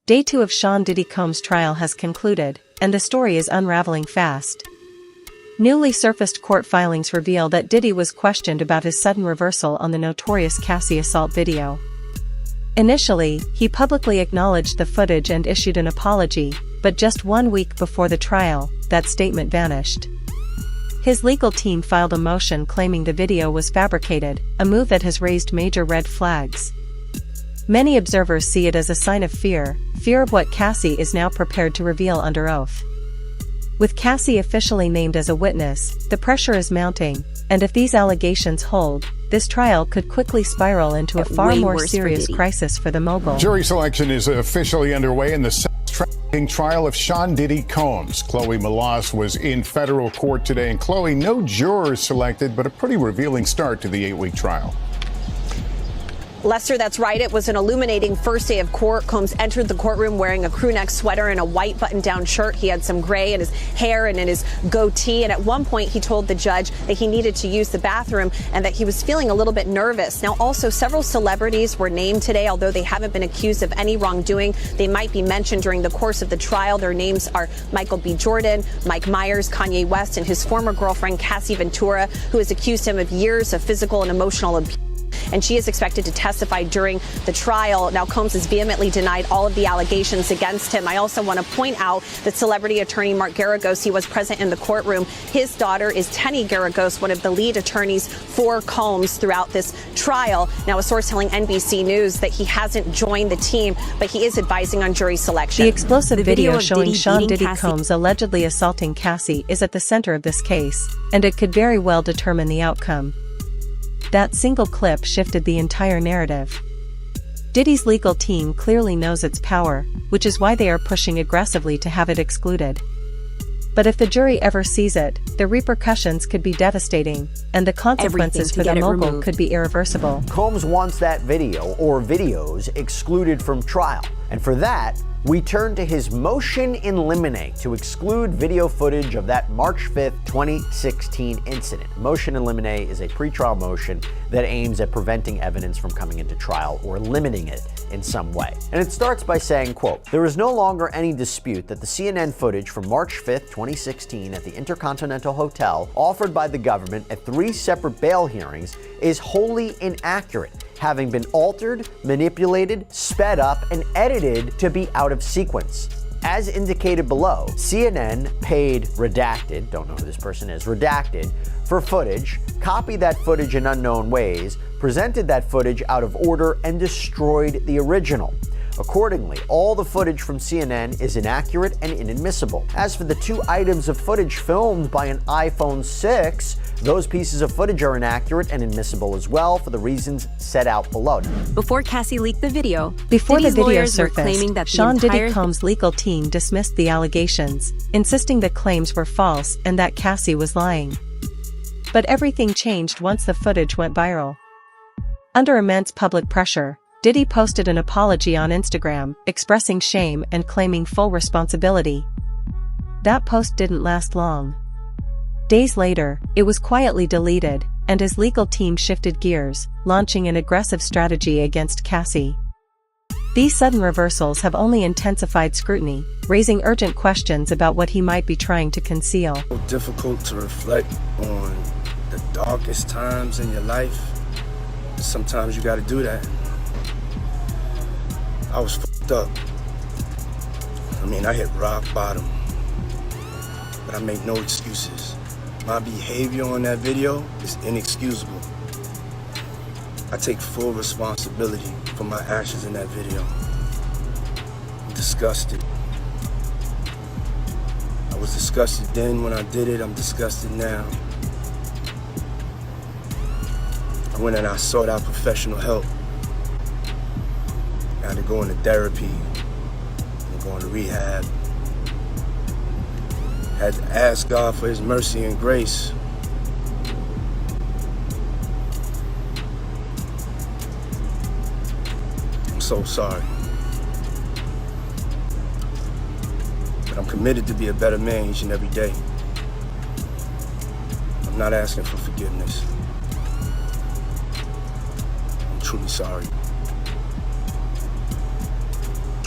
Day 2 of Sean Diddy Combs' trial has concluded, and the story is unraveling fast. Newly surfaced court filings reveal that Diddy was questioned about his sudden reversal on the notorious Cassie assault video. Initially, he publicly acknowledged the footage and issued an apology, but just 1 week before the trial, that statement vanished. His legal team filed a motion claiming the video was fabricated, a move that has raised major red flags. Many observers see it as a sign of fear of what Cassie is now prepared to reveal under oath. With Cassie officially named as a witness, the pressure is mounting, and if these allegations hold, this trial could quickly spiral into a far more serious crisis for the mogul. Jury selection is officially underway in the sex trafficking trial of Sean Diddy Combs. Chloe Malas was in federal court today, and Chloe, no jurors selected, but a pretty revealing start to the 8-week trial. Lester, that's right. It was an illuminating first day of court. Combs entered the courtroom wearing a crew-neck sweater and a white button-down shirt. He had some gray in his hair and in his goatee. And at one point, he told the judge that he needed to use the bathroom and that he was feeling a little bit nervous. Now, also, several celebrities were named today, although they haven't been accused of any wrongdoing. They might be mentioned during the course of the trial. Their names are Michael B. Jordan, Mike Myers, Kanye West, and his former girlfriend, Cassie Ventura, who has accused him of years of physical and emotional abuse. And she is expected to testify during the trial. Now, Combs has vehemently denied all of the allegations against him. I also want to point out that celebrity attorney Mark Garagos, he was present in the courtroom. His daughter is Tenny Garagos, one of the lead attorneys for Combs throughout this trial. Now, a source telling NBC News that he hasn't joined the team, but he is advising on jury selection. The explosive video showing Sean Diddy Combs allegedly assaulting Cassie is at the center of this case, and it could very well determine the outcome. That single clip shifted the entire narrative. Diddy's legal team clearly knows its power, which is why they are pushing aggressively to have it excluded. But if the jury ever sees it, the repercussions could be devastating, and the consequences for the mogul could be irreversible. Combs wants that video or videos excluded from trial, and for that, we turn to his motion in limine to exclude video footage of that March 5th, 2016 incident. Motion in limine is a pretrial motion that aims at preventing evidence from coming into trial or limiting it in some way. And it starts by saying, quote, "There is no longer any dispute that the CNN footage from March 5th, 2016 at the Intercontinental Hotel offered by the government at 3 separate bail hearings is wholly inaccurate, having been altered, manipulated, sped up, and edited to be out of sequence. As indicated below, CNN paid Redacted, don't know who this person is, Redacted, for footage, copied that footage in unknown ways, presented that footage out of order, and destroyed the original. Accordingly, all the footage from CNN is inaccurate and inadmissible. As for the 2 items of footage filmed by an iPhone 6, those pieces of footage are inaccurate and inadmissible as well for the reasons set out below." Before Cassie leaked the video, Before the Diddy's video lawyers were surfaced, claiming that Sean the entire Diddy Combs' legal team dismissed the allegations, insisting the claims were false and that Cassie was lying. But everything changed once the footage went viral. Under immense public pressure, Diddy posted an apology on Instagram, expressing shame and claiming full responsibility. That post didn't last long. Days later, it was quietly deleted, and his legal team shifted gears, launching an aggressive strategy against Cassie. These sudden reversals have only intensified scrutiny, raising urgent questions about what he might be trying to conceal. It's difficult to reflect on the darkest times in your life. Sometimes you gotta do that. I was fucked up. I mean, I hit rock bottom, but I make no excuses. My behavior on that video is inexcusable. I take full responsibility for my actions in that video. I'm disgusted. I was disgusted then when I did it, I'm disgusted now. I went and I sought out professional help. I had to go into therapy, and go into rehab. Had to ask God for his mercy and grace. I'm so sorry. But I'm committed to be a better man each and every day. I'm not asking for forgiveness. I'm truly sorry.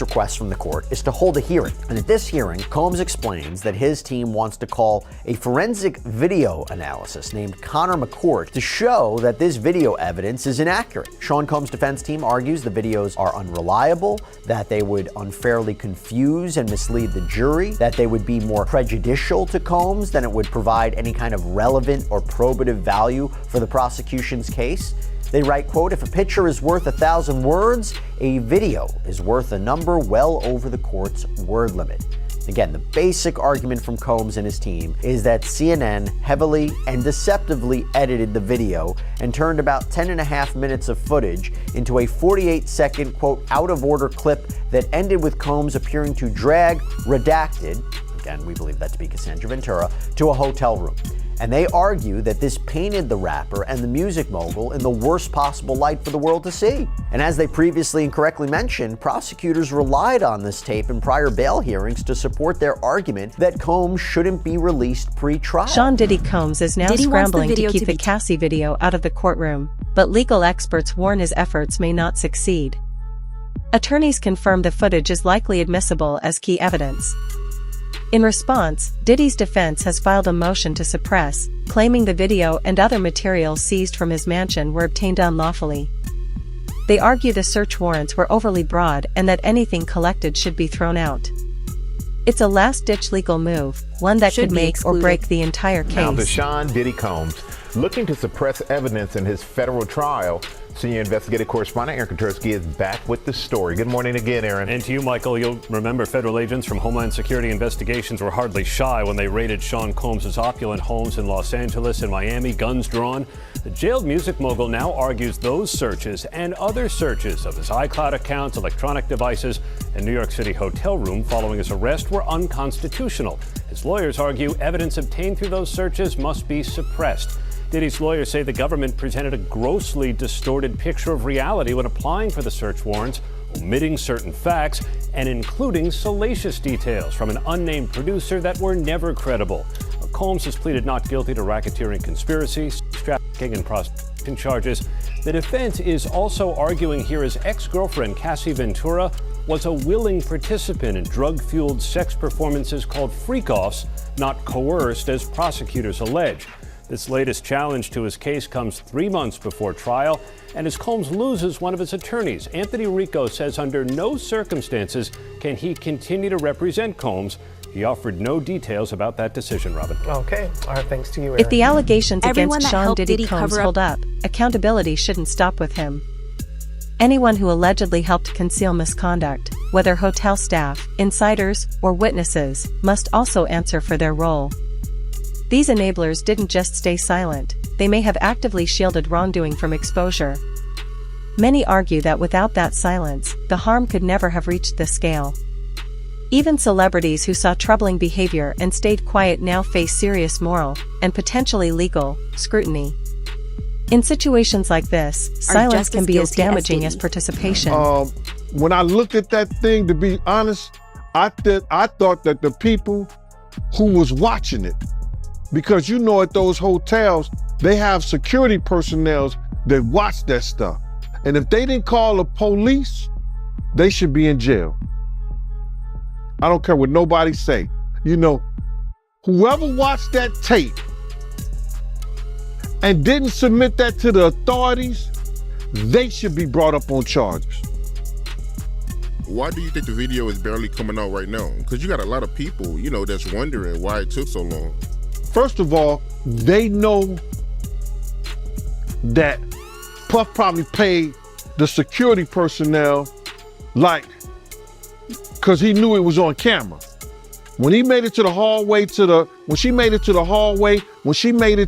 request from the court is to hold a hearing. And at this hearing, Combs explains that his team wants to call a forensic video analysis named Connor McCourt to show that this video evidence is inaccurate. Sean Combs' defense team argues the videos are unreliable, that they would unfairly confuse and mislead the jury, that they would be more prejudicial to Combs than it would provide any kind of relevant or probative value for the prosecution's case. They write, quote, "If a picture is worth 1,000 words, a video is worth a number well over the court's word limit." Again, the basic argument from Combs and his team is that CNN heavily and deceptively edited the video and turned about 10.5 minutes of footage into a 48-second, quote, out-of-order clip that ended with Combs appearing to drag redacted, again, we believe that to be Cassandra Ventura, to a hotel room. And they argue that this painted the rapper and the music mogul in the worst possible light for the world to see. And as they previously incorrectly mentioned, prosecutors relied on this tape in prior bail hearings to support their argument that Combs shouldn't be released pre-trial. Sean Diddy Combs is now scrambling to keep the Cassie video out of the courtroom, but legal experts warn his efforts may not succeed. Attorneys confirm the footage is likely admissible as key evidence. In response, Diddy's defense has filed a motion to suppress, claiming the video and other materials seized from his mansion were obtained unlawfully. They argue the search warrants were overly broad and that anything collected should be thrown out. It's a last-ditch legal move, one that could make or break the entire case. Now, Sean Diddy Combs, looking to suppress evidence in his federal trial. Senior investigative correspondent Aaron Katersky is back with the story. Good morning again, Aaron. And to you, Michael. You'll remember federal agents from Homeland Security Investigations were hardly shy when they raided Sean Combs' opulent homes in Los Angeles and Miami, guns drawn. The jailed music mogul now argues those searches and other searches of his iCloud accounts, electronic devices, and New York City hotel room following his arrest were unconstitutional. His lawyers argue evidence obtained through those searches must be suppressed. Diddy's lawyers say the government presented a grossly distorted picture of reality when applying for the search warrants, omitting certain facts and including salacious details from an unnamed producer that were never credible. Combs has pleaded not guilty to racketeering, conspiracy, trafficking, and prostitution charges. The defense is also arguing here his ex-girlfriend, Cassie Ventura, was a willing participant in drug-fueled sex performances called freak-offs, not coerced as prosecutors allege. This latest challenge to his case comes 3 months before trial, and as Combs loses one of his attorneys, Anthony Rico says under no circumstances can he continue to represent Combs. He offered no details about that decision, Robin. Okay. All right, thanks to you, Aaron. If the allegations against Sean Diddy Combs hold up, accountability shouldn't stop with him. Anyone who allegedly helped conceal misconduct, whether hotel staff, insiders, or witnesses, must also answer for their role. These enablers didn't just stay silent, they may have actively shielded wrongdoing from exposure. Many argue that without that silence, the harm could never have reached this scale. Even celebrities who saw troubling behavior and stayed quiet now face serious moral, and potentially legal, scrutiny. In situations like this, silence can be as damaging as participation. When I looked at that thing, to be honest, I thought that the people who was watching it, because you know at those hotels, they have security personnel that watch that stuff. And if they didn't call the police, they should be in jail. I don't care what nobody say. You know, whoever watched that tape and didn't submit that to the authorities, they should be brought up on charges. Why do you think the video is barely coming out right now? Because you got a lot of people, you know, that's wondering why it took so long. First of all, they know that Puff probably paid the security personnel because he knew it was on camera. When he made it to the hallway, when she made it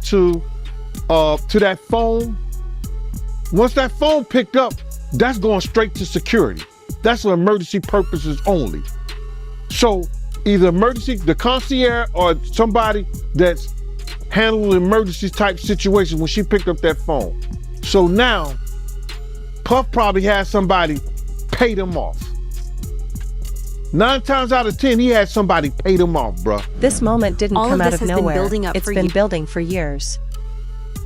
to that phone, once that phone picked up, that's going straight to security. That's for emergency purposes only. So either the concierge or somebody that's handling emergency type situations when she picked up that phone. So now, Puff probably had somebody pay them off. 9 times out of 10, he had somebody pay them off, bruh. This moment didn't come out of nowhere. It's been building for years.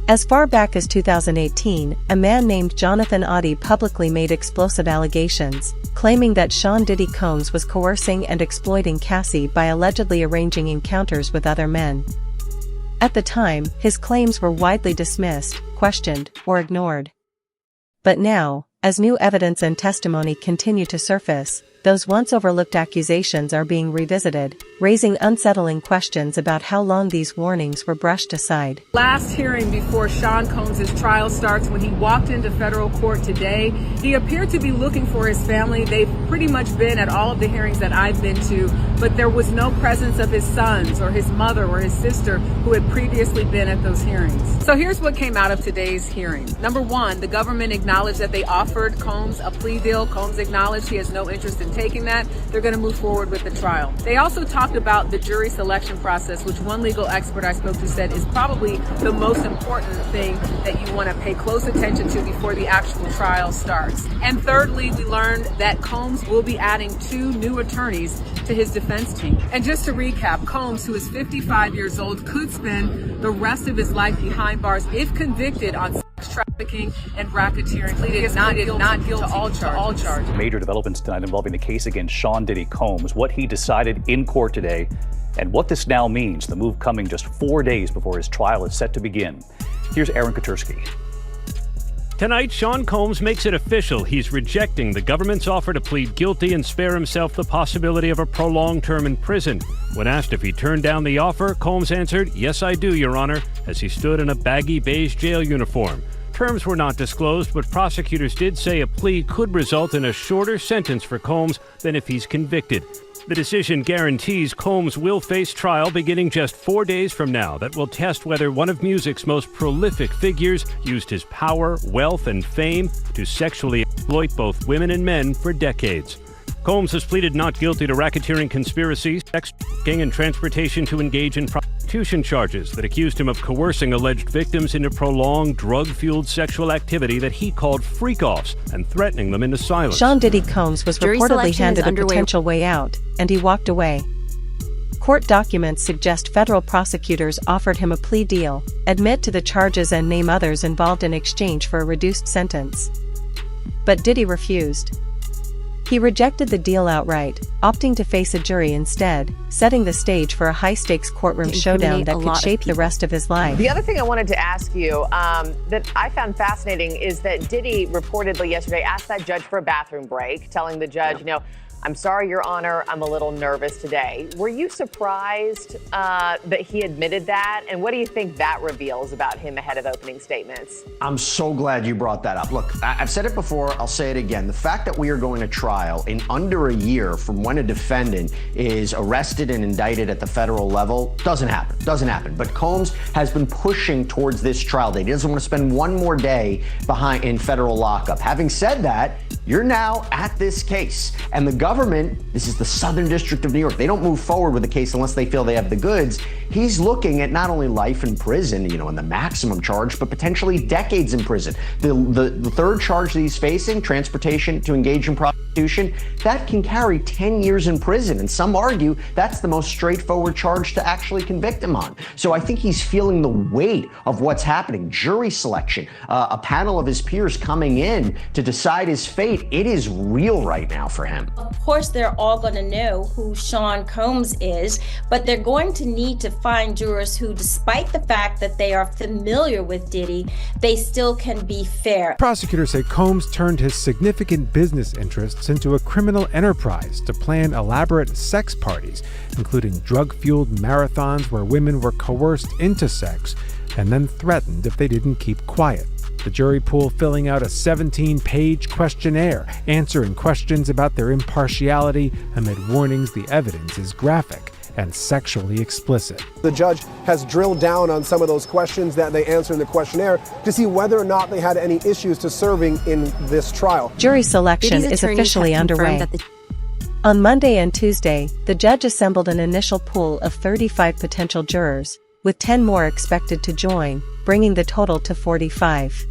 As far back as 2018, a man named Jonathan Oddie publicly made explosive allegations, claiming that Sean Diddy Combs was coercing and exploiting Cassie by allegedly arranging encounters with other men. At the time, his claims were widely dismissed, questioned, or ignored. But now, as new evidence and testimony continue to surface, those once overlooked accusations are being revisited, raising unsettling questions about how long these warnings were brushed aside. Last hearing before Sean Combs' trial starts, when he walked into federal court today, he appeared to be looking for his family. They've pretty much been at all of the hearings that I've been to, but there was no presence of his sons or his mother or his sister who had previously been at those hearings. So here's what came out of today's hearing. Number one, the government acknowledged that they offered Combs a plea deal. Combs acknowledged he has no interest in taking that. They're going to move forward with the trial. They also talked about the jury selection process, which one legal expert I spoke to said is probably the most important thing that you want to pay close attention to before the actual trial starts. And thirdly, we learned that Combs will be adding 2 new attorneys to his defense team. And just to recap, Combs, who is 55 years old, could spend the rest of his life behind bars if convicted on trafficking and racketeering. Pleaded not guilty to all charges. Major developments tonight involving the case against Sean Diddy Combs, what he decided in court today, and what this now means, the move coming just 4 days before his trial is set to begin. Here's Aaron Katursky. Tonight, Sean Combs makes it official. He's rejecting the government's offer to plead guilty and spare himself the possibility of a prolonged term in prison. When asked if he turned down the offer, Combs answered, "Yes, I do, Your Honor," as he stood in a baggy beige jail uniform. Terms were not disclosed, but prosecutors did say a plea could result in a shorter sentence for Combs than if he's convicted. The decision guarantees Combs will face trial beginning just 4 days from now that will test whether one of music's most prolific figures used his power, wealth, and fame to sexually exploit both women and men for decades. Combs has pleaded not guilty to racketeering conspiracy, sex trafficking, and transportation to engage in prostitution charges that accused him of coercing alleged victims into prolonged, drug-fueled sexual activity that he called freak-offs and threatening them into silence. Sean Diddy Combs was Jury reportedly selection handed is a underway. potential way out, and he walked away. Court documents suggest federal prosecutors offered him a plea deal, admit to the charges and name others involved in exchange for a reduced sentence. But Diddy refused. He rejected the deal outright, opting to face a jury instead, setting the stage for a high-stakes courtroom showdown that could shape the rest of his life. The other thing I wanted to ask you that I found fascinating is that Diddy reportedly yesterday asked that judge for a bathroom break, telling the judge, "I'm sorry, Your Honor, I'm a little nervous today." Were you surprised that he admitted that? And what do you think that reveals about him ahead of opening statements? I'm so glad you brought that up. Look, I've said it before, I'll say it again. The fact that we are going to trial in under a year from when a defendant is arrested and indicted at the federal level doesn't happen. But Combs has been pushing towards this trial date. He doesn't want to spend one more day behind in federal lockup. Having said that, you're now at this case, and the government, this is the Southern District of New York, they don't move forward with the case unless they feel they have the goods. He's looking at not only life in prison, and the maximum charge, but potentially decades in prison. The third charge that he's facing, transportation to engage in prostitution, that can carry 10 years in prison. And some argue that's the most straightforward charge to actually convict him on. So I think he's feeling the weight of what's happening. Jury selection, a panel of his peers coming in to decide his fate. It is real right now for him. Of course, they're all going to know who Sean Combs is, but they're going to need to find jurors who, despite the fact that they are familiar with Diddy, they still can be fair. Prosecutors say Combs turned his significant business interests into a criminal enterprise to plan elaborate sex parties, including drug-fueled marathons where women were coerced into sex and then threatened if they didn't keep quiet. The jury pool filling out a 17-page questionnaire, answering questions about their impartiality amid warnings the evidence is graphic and sexually explicit. The judge has drilled down on some of those questions that they answered in the questionnaire to see whether or not they had any issues to serving in this trial. Jury selection is officially underway. On Monday and Tuesday, the judge assembled an initial pool of 35 potential jurors, with 10 more expected to join, bringing the total to 45.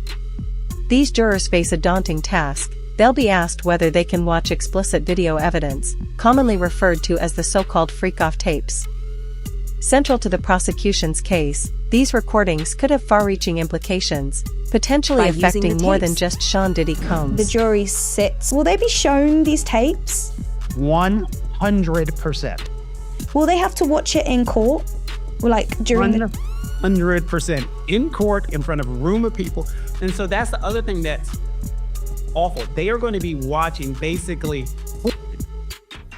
These jurors face a daunting task. They'll be asked whether they can watch explicit video evidence, commonly referred to as the so-called freak-off tapes. Central to the prosecution's case, these recordings could have far-reaching implications, potentially affecting more than just Sean Diddy Combs. The jury sits. Will they be shown these tapes? 100%. Will they have to watch it in court? Like during 100% in court in front of a room of people. And so that's the other thing that's awful. They are going to be watching basically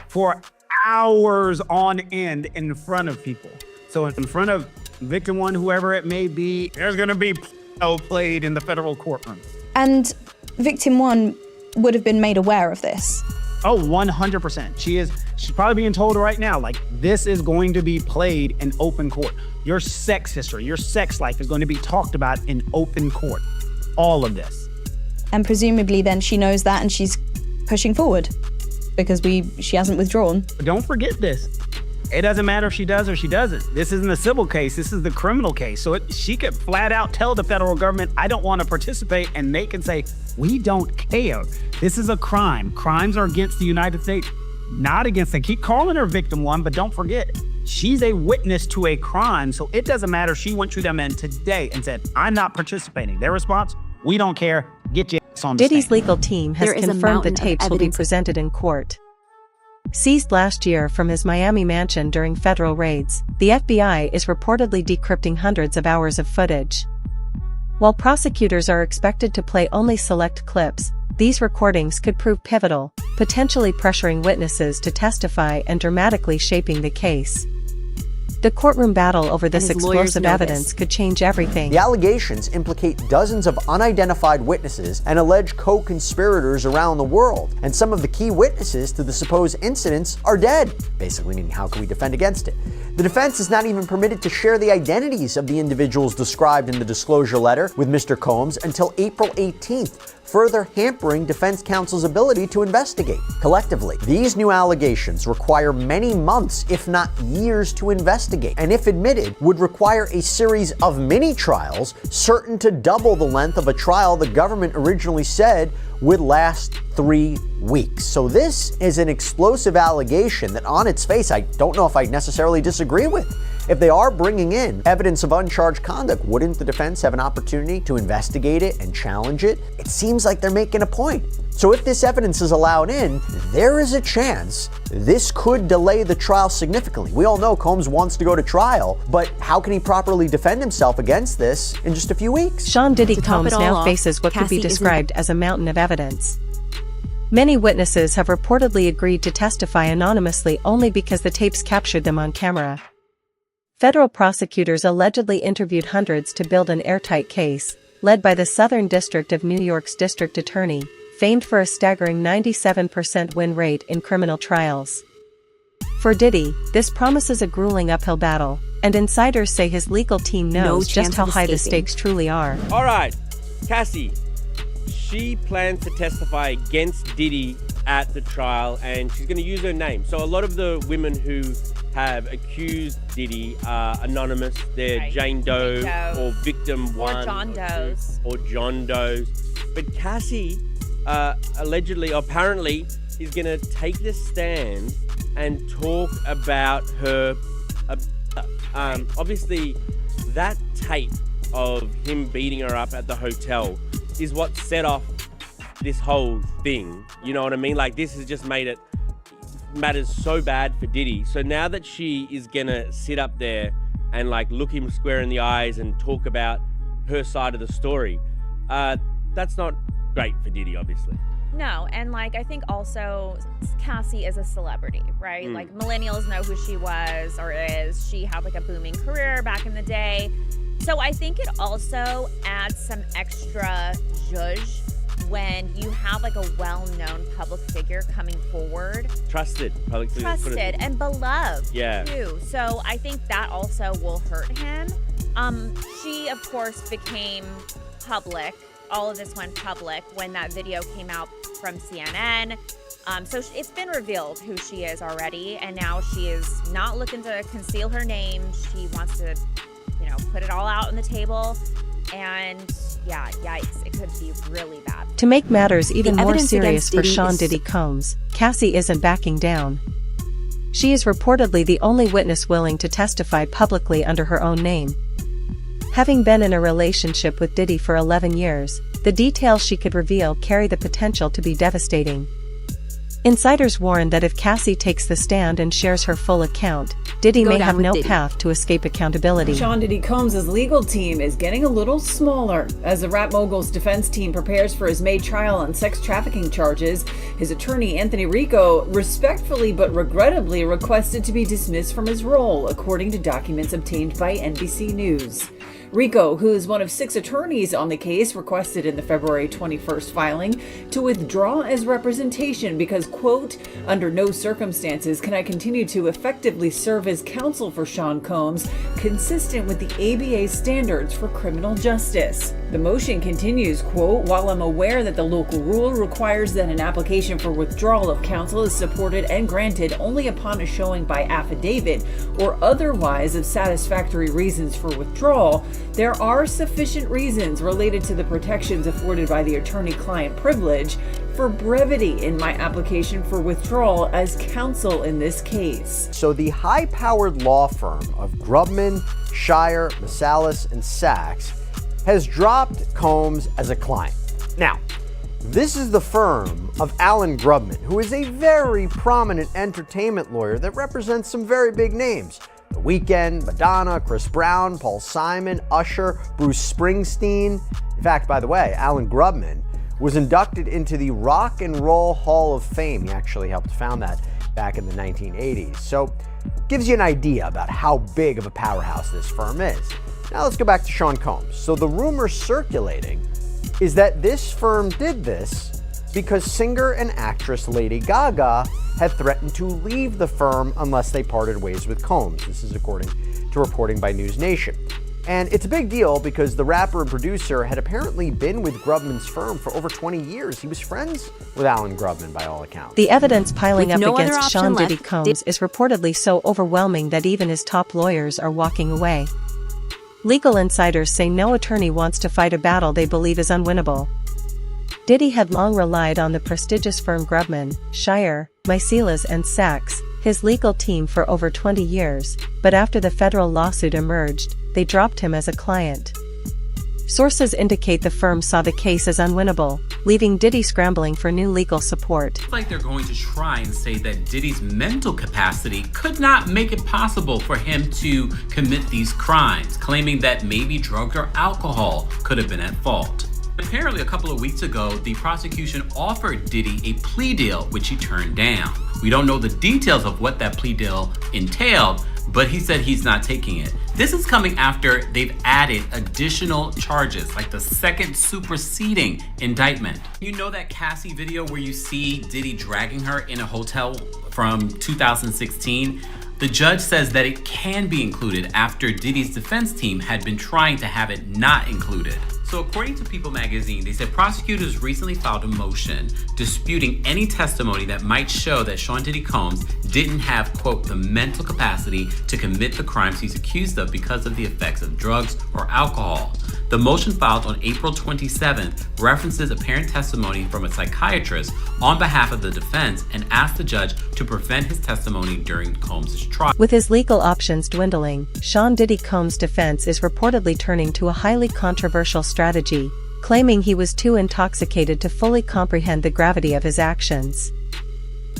for hours on end in front of people. So in front of victim one, whoever it may be, there's going to be played in the federal courtroom. And victim one would have been made aware of this. Oh, 100%. She's probably being told right now, like, this is going to be played in open court. Your sex history, your sex life is going to be talked about in open court. All of this. And presumably then she knows that and she's pushing forward because she hasn't withdrawn. But don't forget this. It doesn't matter if she does or she doesn't. This isn't a civil case. This is the criminal case. So she could flat out tell the federal government, I don't want to participate, and they can say, we don't care. This is a crime. Crimes are against the United States, not against them. Keep calling her victim one, but don't forget, she's a witness to a crime. So it doesn't matter if she went to them in today and said, I'm not participating. Their response, we don't care. Get your ass on the Diddy's stand. legal team has confirmed the tapes will be presented in court. Seized last year from his Miami mansion during federal raids, the FBI is reportedly decrypting hundreds of hours of footage. While prosecutors are expected to play only select clips, these recordings could prove pivotal, potentially pressuring witnesses to testify and dramatically shaping the case. The courtroom battle over this explosive evidence could change everything. The allegations implicate dozens of unidentified witnesses and alleged co-conspirators around the world. And some of the key witnesses to the supposed incidents are dead, basically meaning how can we defend against it? The defense is not even permitted to share the identities of the individuals described in the disclosure letter with Mr. Combs until April 18th. Further hampering defense counsel's ability to investigate. Collectively, these new allegations require many months, if not years, to investigate, and if admitted, would require a series of mini-trials certain to double the length of a trial the government originally said would last 3 weeks. So this is an explosive allegation that on its face, I don't know if I necessarily disagree with. If they are bringing in evidence of uncharged conduct, wouldn't the defense have an opportunity to investigate it and challenge it? It seems like they're making a point. So if this evidence is allowed in, there is a chance this could delay the trial significantly. We all know Combs wants to go to trial, but how can he properly defend himself against this in just a few weeks? Sean Diddy Combs now faces what could be described as a mountain of evidence. Many witnesses have reportedly agreed to testify anonymously only because the tapes captured them on camera. Federal prosecutors allegedly interviewed hundreds to build an airtight case, led by the Southern District of New York's district attorney, famed for a staggering 97% win rate in criminal trials. For Diddy, this promises a grueling uphill battle, and insiders say his legal team knows just how high the stakes truly are. All right, Cassie, she plans to testify against Diddy at the trial, and she's going to use her name. So a lot of the women who have accused Diddy are anonymous. They're Jane Doe or Victim One. Or John Doe's. Or John Doe's. But Cassie apparently is going to take this stand and talk about her obviously that tape of him beating her up at the hotel is what set off this whole thing. You know what I mean? Like, this has just made it matters so bad for Diddy. So now that she is gonna sit up there and like look him square in the eyes and talk about her side of the story, that's not great for Diddy, obviously. No, and like I think also Cassie is a celebrity, right? Like millennials know who she was or is. She had like a booming career back in the day. So I think it also adds some extra zhuzh when you have like a well-known public figure coming forward. Trusted public figure. Trusted and beloved too. So I think that also will hurt him. She of course became public. All of this went public when that video came out from CNN. So it's been revealed who she is already, and now she is not looking to conceal her name. She wants to, put it all out on the table. And yeah, yikes, it could be really bad. To make matters even more serious for Sean Diddy Combs, Cassie isn't backing down. She is reportedly the only witness willing to testify publicly under her own name. Having been in a relationship with Diddy for 11 years, the details she could reveal carry the potential to be devastating. Insiders warn that if Cassie takes the stand and shares her full account, Diddy may have no path to escape accountability. Sean Diddy Combs' legal team is getting a little smaller. As the rap mogul's defense team prepares for his May trial on sex trafficking charges, his attorney Anthony Rico respectfully but regrettably requested to be dismissed from his role, according to documents obtained by NBC News. Rico, who is one of 6 attorneys on the case, requested in the February 21st filing to withdraw as representation because, quote, under no circumstances can I continue to effectively serve as counsel for Sean Combs, consistent with the ABA standards for criminal justice. The motion continues, quote, while I'm aware that the local rule requires that an application for withdrawal of counsel is supported and granted only upon a showing by affidavit or otherwise of satisfactory reasons for withdrawal, there are sufficient reasons related to the protections afforded by the attorney-client privilege for brevity in my application for withdrawal as counsel in this case. So the high-powered law firm of Grubman, Shire, Masalis, and Sachs has dropped Combs as a client. Now, this is the firm of Alan Grubman, who is a very prominent entertainment lawyer that represents some very big names. The Weeknd, Madonna, Chris Brown, Paul Simon, Usher, Bruce Springsteen. In fact, by the way, Alan Grubman was inducted into the Rock and Roll Hall of Fame. He actually helped found that back in the 1980s. So, gives you an idea about how big of a powerhouse this firm is. Now let's go back to Sean Combs. So the rumor circulating is that this firm did this because singer and actress Lady Gaga had threatened to leave the firm unless they parted ways with Combs. This is according to reporting by News Nation. And it's a big deal because the rapper and producer had apparently been with Grubman's firm for over 20 years. He was friends with Alan Grubman by all accounts. The evidence piling up against Sean Diddy Combs is reportedly so overwhelming that even his top lawyers are walking away. Legal insiders say no attorney wants to fight a battle they believe is unwinnable. Diddy had long relied on the prestigious firm Grubman, Shire, Masalis, and Sachs, his legal team for over 20 years, but after the federal lawsuit emerged, they dropped him as a client. Sources indicate the firm saw the case as unwinnable, leaving Diddy scrambling for new legal support. It's like they're going to try and say that Diddy's mental capacity could not make it possible for him to commit these crimes, claiming that maybe drugs or alcohol could have been at fault. Apparently, a couple of weeks ago, the prosecution offered Diddy a plea deal, which he turned down. We don't know the details of what that plea deal entailed, but he said he's not taking it. This is coming after they've added additional charges, like the second superseding indictment. You know that Cassie video where you see Diddy dragging her in a hotel from 2016? The judge says that it can be included after Diddy's defense team had been trying to have it not included. So according to People magazine, they said prosecutors recently filed a motion disputing any testimony that might show that Sean Diddy Combs didn't have, quote, the mental capacity to commit the crimes he's accused of because of the effects of drugs or alcohol. The motion filed on April 27th references apparent testimony from a psychiatrist on behalf of the defense and asked the judge to prevent his testimony during Combs' trial. With his legal options dwindling, Sean Diddy Combs' defense is reportedly turning to a highly controversial strategy, claiming he was too intoxicated to fully comprehend the gravity of his actions.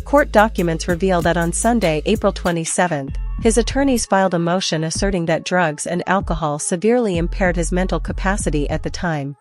Court documents reveal that on Sunday, April 27th, his attorneys filed a motion asserting that drugs and alcohol severely impaired his mental capacity at the time.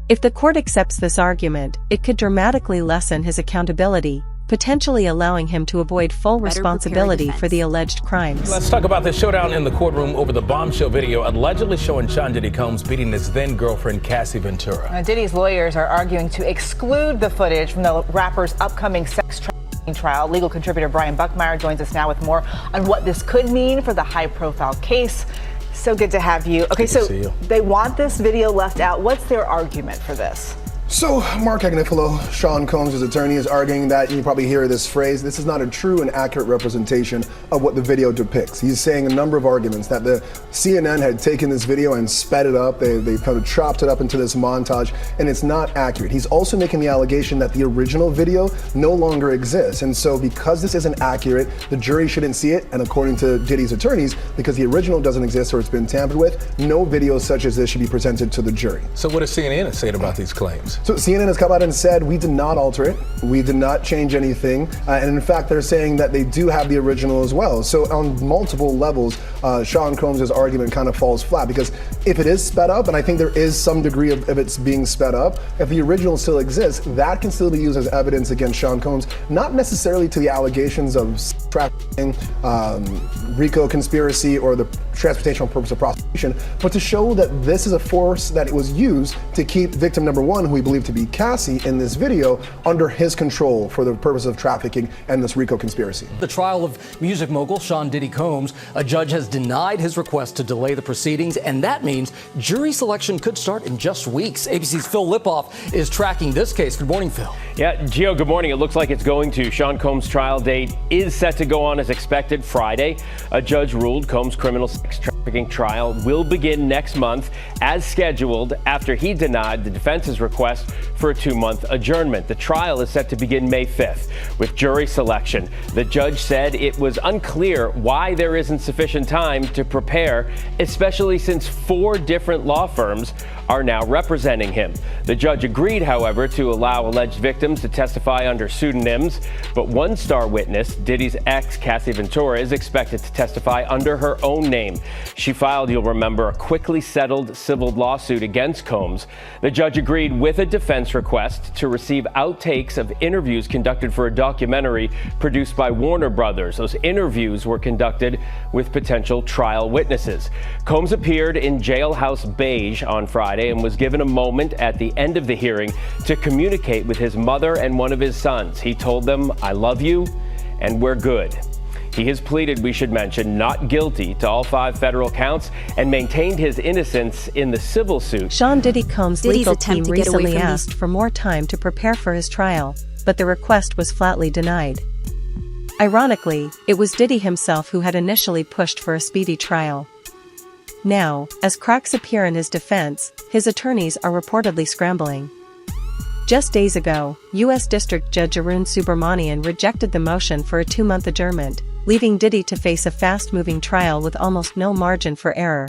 If the court accepts this argument, it could dramatically lessen his accountability, potentially allowing him to avoid full responsibility for the alleged crimes. Let's talk about the showdown in the courtroom over the bombshell video allegedly showing Sean Diddy Combs beating his then-girlfriend Cassie Ventura. Now, Diddy's lawyers are arguing to exclude the footage from the rapper's upcoming sex trafficking trial. Legal contributor Brian Buckmeyer joins us now with more on what this could mean for the high-profile case. So good to have you. Okay, so they want this video left out. What's their argument for this? So, Mark Agnifilo, Sean Combs' attorney, is arguing that, you probably hear this phrase, this is not a true and accurate representation of what the video depicts. He's saying a number of arguments that the CNN had taken this video and sped it up, they kind of chopped it up into this montage, and it's not accurate. He's also making the allegation that the original video no longer exists, and so because this isn't accurate, the jury shouldn't see it, and according to Diddy's attorneys, because the original doesn't exist or it's been tampered with, no video such as this should be presented to the jury. So what does CNN say about these claims? So CNN has come out and said, we did not alter it. We did not change anything. And in fact, they're saying that they do have the original as well. So on multiple levels, Sean Combs' argument kind of falls flat because if it is sped up, and I think there is some degree of it's being sped up, if the original still exists, that can still be used as evidence against Sean Combs, not necessarily to the allegations of trafficking, RICO conspiracy, or the transportational purpose of prostitution, but to show that this is a force that it was used to keep victim number one, who we believe to be Cassie in this video, under his control for the purpose of trafficking and this RICO conspiracy. The trial of music mogul Sean Diddy Combs, a judge has denied his request to delay the proceedings, and that means jury selection could start in just weeks. ABC's Phil Lipoff is tracking this case. Good morning, Phil. Yeah, Gio, good morning. It looks like it's going to. Sean Combs' trial date is set to go on as expected Friday. A judge ruled Combs' criminal sex trafficking trial will begin next month as scheduled after he denied the defense's request for a 2-month adjournment. The trial is set to begin May 5th with jury selection. The judge said it was unclear why there isn't sufficient time to prepare, especially since 4 different law firms are now representing him. The judge agreed, however, to allow alleged victims to testify under pseudonyms, but one star witness, Diddy's ex, Cassie Ventura, is expected to testify under her own name. She filed, you'll remember, a quickly settled civil lawsuit against Combs. The judge agreed with a defense request to receive outtakes of interviews conducted for a documentary produced by Warner Brothers. Those interviews were conducted with potential trial witnesses. Combs appeared in Jailhouse Beige on Friday and was given a moment at the end of the hearing to communicate with his mother and one of his sons. He told them, "I love you and we're good." He has pleaded, we should mention, not guilty to all 5 federal counts and maintained his innocence in the civil suit. Sean Diddy Combs' Diddy's legal attempt team to get away recently from these- asked for more time to prepare for his trial, but the request was flatly denied. Ironically, it was Diddy himself who had initially pushed for a speedy trial. Now, as cracks appear in his defense, his attorneys are reportedly scrambling. Just days ago, U.S. District Judge Arun Subramanian rejected the motion for a 2-month adjournment, leaving Diddy to face a fast-moving trial with almost no margin for error.